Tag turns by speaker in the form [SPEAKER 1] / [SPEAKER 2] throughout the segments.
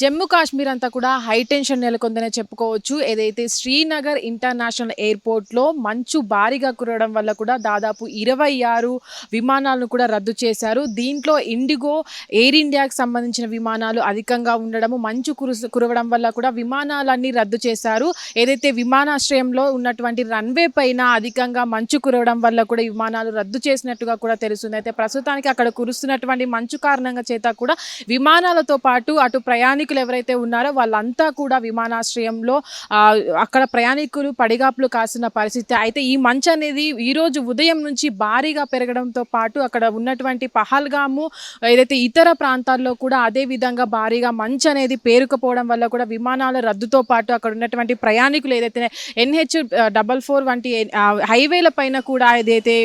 [SPEAKER 1] జమ్మూ కాశ్మీర్ అంతా కూడా high tension నెలకొందనే చెప్పుకోవచ్చు. ఏదైతే శ్రీనగర్ ఇంటర్నేషనల్ ఎయిర్పోర్ట్లో మంచు భారీగా కురవడం వల్ల కూడా దాదాపు 26 విమానాలను కూడా రద్దు చేశారు. దీంట్లో ఇండిగో, ఎయిర్ ఇండియాకి సంబంధించిన విమానాలు అధికంగా ఉండడము, మంచు కురవడం వల్ల కూడా విమానాలన్నీ రద్దు చేశారు. ఏదైతే విమానాశ్రయంలో ఉన్నటువంటి రన్వే పైన అధికంగా మంచు కురవడం వల్ల కూడా విమానాలు రద్దు చేసినట్టుగా కూడా తెలుస్తుంది. అయితే ప్రస్తుతానికి అక్కడ కురుస్తున్నటువంటి మంచు కారణంగా చేత కూడా విమానాలతో పాటు అటు ప్రయాణికులు ఎవరైతే ఉన్నారో వాళ్ళంతా కూడా విమానాశ్రయంలో అక్కడ ప్రయాణికులు పడిగాపులు కాసిన పరిస్థితి. అయితే ఈ మంచు అనేది ఈరోజు ఉదయం నుంచి భారీగా పెరగడంతో పాటు అక్కడ ఉన్నటువంటి పహల్గాము ఏదైతే ఇతర ప్రాంతాల్లో కూడా అదే విధంగా భారీగా మంచు అనేది పేరుకుపోవడం వల్ల కూడా విమానాల రద్దుతో పాటు అక్కడ ఉన్నటువంటి ప్రయాణికులు ఏదైతే NH44 వంటి హైవేల పైన కూడా ఏదైతే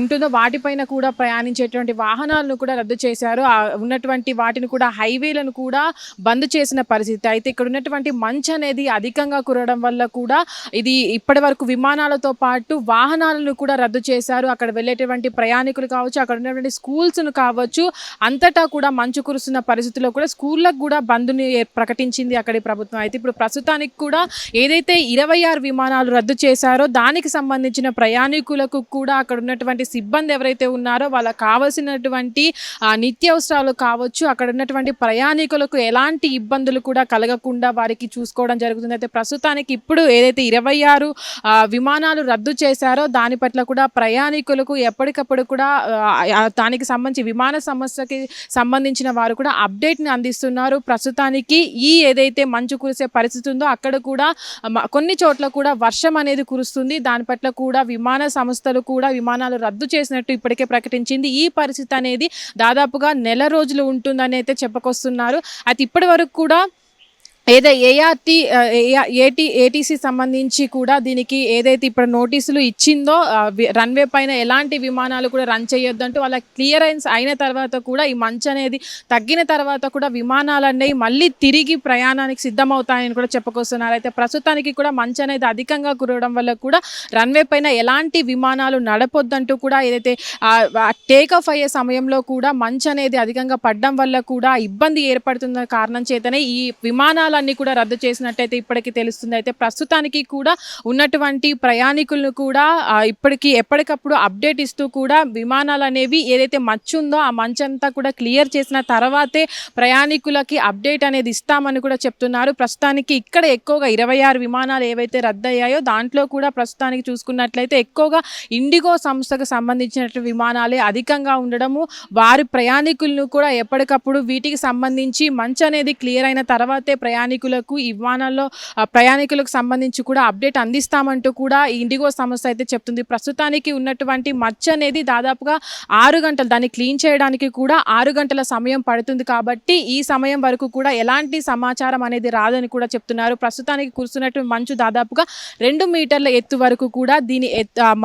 [SPEAKER 1] ఉంటుందో వాటిపైన కూడా ప్రయాణించేటువంటి వాహనాలను కూడా రద్దు చేశారు. ఉన్నటువంటి వాటిని కూడా హైవేలను కూడా బంద్ చేసిన పరిస్థితి. అయితే ఇక్కడ ఉన్నటువంటి మంచు అనేది అధికంగా కురవడం వల్ల కూడా ఇది ఇప్పటి వరకు విమానాలతో పాటు వాహనాలను కూడా రద్దు చేశారు. అక్కడ వెళ్ళేటువంటి ప్రయాణికులు కావచ్చు, అక్కడ ఉన్నటువంటి స్కూల్స్ను కావచ్చు, అంతటా కూడా మంచు కురుస్తున్న పరిస్థితుల్లో కూడా స్కూళ్ళకు కూడా బంద్ని ప్రకటించింది అక్కడి ప్రభుత్వం. అయితే ఇప్పుడు ప్రస్తుతానికి కూడా ఏదైతే 26 విమానాలు రద్దు చేశారో దానికి సంబంధించిన ప్రయాణికులకు కూడా అక్కడ ఉన్నటువంటి సిబ్బంది ఎవరైతే ఉన్నారో వాళ్ళకి కావాల్సినటువంటి నిత్యావసరాలు కావచ్చు, అక్కడ ఉన్నటువంటి ప్రయాణికులకు ఎలాంటి ఇబ్బందులు కూడా కలగకుండా వారికి చూసుకోవడం జరుగుతుంది. అయితే ప్రస్తుతానికి ఇప్పుడు ఏదైతే 26 విమానాలు రద్దు చేశారో దాని పట్ల కూడా ప్రయాణికులకు ఎప్పటికప్పుడు కూడా దానికి సంబంధించి విమాన సమస్యకి సంబంధించిన వారు కూడా అప్డేట్ని అందిస్తున్నారు. ప్రస్తుతానికి ఏదైతే మంచు కురిసే పరిస్థితి ఉందో అక్కడ కూడా కొన్ని చోట్ల కూడా వర్షం అనేది కురుస్తుంది. దాని పట్ల కూడా విమాన సంస్థలు కూడా విమానాలు రద్దు చేసినట్టు ఇప్పటికే ప్రకటించింది. ఈ పరిస్థితి అనేది దాదాపుగా నెల రోజులు ఉంటుందని అయితే చెప్పుకొస్తున్నారు. అయితే ఇప్పటి వరకు కూడా ఏటీసీ సంబంధించి కూడా దీనికి ఏదైతే ఇప్పుడు నోటీసులు ఇచ్చిందో రన్వే పైన ఎలాంటి విమానాలు కూడా రన్ చేయొద్దంటూ వాళ్ళ క్లియరెన్స్ అయిన తర్వాత కూడా ఈ మంచు అనేది తగ్గిన తర్వాత కూడా విమానాలు అనేవి మళ్ళీ తిరిగి ప్రయాణానికి సిద్ధమవుతాయని కూడా చెప్పుకొస్తున్నారు. అయితే ప్రస్తుతానికి కూడా మంచు అనేది అధికంగా కురవడం వల్ల కూడా రన్వే పైన ఎలాంటి విమానాలు నడపొద్దంటూ కూడా ఏదైతే టేకాఫ్ అయ్యే సమయంలో కూడా మంచు అనేది అధికంగా పడడం వల్ల కూడా ఇబ్బంది ఏర్పడుతున్న కారణం చేతనే ఈ విమానాలన్నీ కూడా రద్దు చేసినట్టయితే ఇప్పటికీ తెలుస్తుంది. అయితే ప్రస్తుతానికి కూడా ఉన్నటువంటి ప్రయాణికులను కూడా ఇప్పటికీ ఎప్పటికప్పుడు అప్డేట్ ఇస్తూ కూడా విమానాలు అనేవి ఏదైతే మంచు ఉందో ఆ మంచు అంతా కూడా క్లియర్ చేసిన తర్వాతే ప్రయాణికులకి అప్డేట్ అనేది ఇస్తామని కూడా చెప్తున్నారు. ప్రస్తుతానికి ఇక్కడ ఎక్కువగా 26 విమానాలు ఏవైతే రద్దయ్యాయో దాంట్లో కూడా ప్రస్తుతానికి చూసుకున్నట్లయితే ఎక్కువగా ఇండిగో సంస్థకు సంబంధించిన విమానాలే అధికంగా ఉండడము, వారి ప్రయాణికులను కూడా ఎప్పటికప్పుడు వీటికి సంబంధించి మంచు అనేది క్లియర్ అయిన తర్వాతే ప్రయాణికులకు ఈ విమానాల్లో ప్రయాణికులకు సంబంధించి కూడా అప్డేట్ అందిస్తామంటూ కూడా ఇండిగో సంస్థ అయితే చెప్తుంది. ప్రస్తుతానికి ఉన్నటువంటి మంచు అనేది దాదాపుగా 6 గంటలు దాన్ని క్లీన్ చేయడానికి కూడా 6 గంటల సమయం పడుతుంది. కాబట్టి ఈ సమయం వరకు కూడా ఎలాంటి సమాచారం అనేది రాదని కూడా చెప్తున్నారు. ప్రస్తుతానికి కురుస్తున్నటువంటి మంచు దాదాపుగా 2 మీటర్ల ఎత్తు వరకు కూడా దీని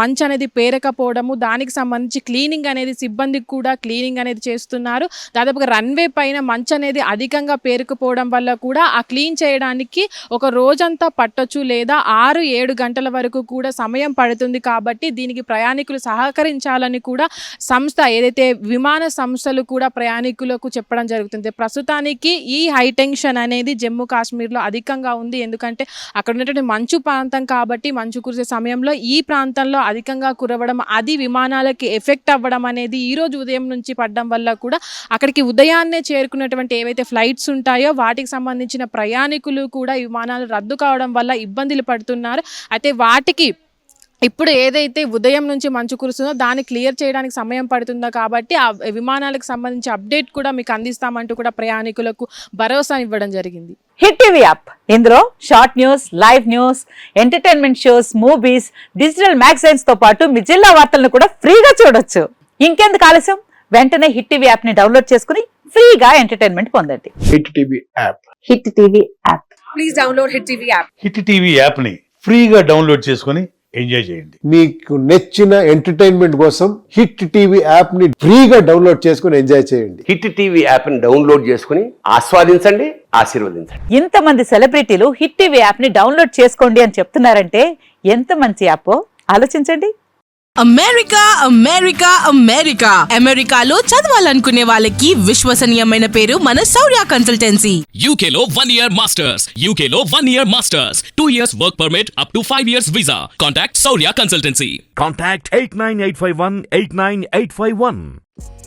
[SPEAKER 1] మంచు అనేది పేరకపోవడము, దానికి సంబంధించి క్లీనింగ్ అనేది సిబ్బందికి కూడా క్లీనింగ్ అనేది చేస్తున్నారు. దాదాపుగా రన్వే పైన మంచు అనేది అధికంగా పేరుకుపోవడం వల్ల కూడా ఆ క్లీన్ చేయడానికి ఒక రోజంతా పట్టొచ్చు లేదా 6-7 గంటల వరకు కూడా సమయం పడుతుంది. కాబట్టి దీనికి ప్రయాణికులు సహకరించాలని కూడా సంస్థ ఏదైతే విమాన సంస్థలు కూడా ప్రయాణికులకు చెప్పడం జరుగుతుంది. ప్రస్తుతానికి ఈ హై టెన్షన్ అనేది జమ్మూ కాశ్మీర్లో అధికంగా ఉంది. ఎందుకంటే అక్కడ ఉన్నటువంటి మంచు ప్రాంతం కాబట్టి మంచు కురిసే సమయంలో ఈ ప్రాంతంలో అధికంగా కురవడం, అది విమానాలకి ఎఫెక్ట్ అవ్వడం అనేది ఈ రోజు ఉదయం నుంచి పడడం వల్ల కూడా అక్కడికి ఉదయాన్నే చేరుకున్నటువంటి ఏవైతే ఫ్లైట్స్ ఉంటాయో వాటికి సంబంధించిన ప్రయాణికులు కూడా విమానాలు రద్దు కావడం వల్ల ఇబ్బందులు పడుతున్నారు. అయితే వాటికి ఇప్పుడు ఏదైతే ఉదయం నుంచి మంచు కురుస్తుందో దాన్ని క్లియర్ చేయడానికి సమయం పడుతుందో కాబట్టి ఆ విమానాలకు సంబంధించి అప్డేట్ కూడా మీకు అందిస్తామంటూ కూడా ప్రయాణికులకు భరోసా ఇవ్వడం జరిగింది.
[SPEAKER 2] హిట్ టీవీ యాప్, ఇందులో short news, live news, entertainment shows, movies, digital magazines తో పాటు మీ జిల్లా వార్తలను కూడా ఫ్రీగా చూడొచ్చు. ఇంకెందుకు ఆలస్యం, వెంటనే హిట్ టీవీ యాప్ ని డౌన్లోడ్ చేసుకుని ఫ్రీగా ఎంటర్టైన్మెంట్ పొందండి.
[SPEAKER 3] Hit TV app.
[SPEAKER 2] Hit TV app.
[SPEAKER 1] Please download hit TV app.
[SPEAKER 4] Hit TV app ని ఫ్రీగా డౌన్లోడ్ చేసుకుని ఎంజాయ్ చేయండి.
[SPEAKER 3] మీకు నచ్చిన ఎంటర్టైన్మెంట్ కోసం హిట్ టీవీ యాప్ ని ఫ్రీగా డౌన్లోడ్ చేసుకుని ఎంజాయ్ చేయండి.
[SPEAKER 5] హిట్ టీవీ యాప్ ని డౌన్లోడ్ చేసుకుని ఆస్వాదించండి, ఆశీర్వదించండి.
[SPEAKER 2] ఇంతమంది సెలబ్రిటీలు హిట్ టీవీ యాప్ ని డౌన్లోడ్ చేసుకోండి అని చెప్తున్నారంటే ఎంత మంచి యాప్ ఆలోచించండి.
[SPEAKER 6] అమెరికా అమెరికా అమెరికా అమెరికాలో చదవాలనుకునే వాళ్ళకి విశ్వసనీయమైన పేరు మన శౌర్య consultancy.
[SPEAKER 7] UK Law 1 Year Masters. UK Law 1 Year Masters. 2 years work permit up to 5 years visa. Contact Saurya Consultancy.
[SPEAKER 8] Contact 89851 89851.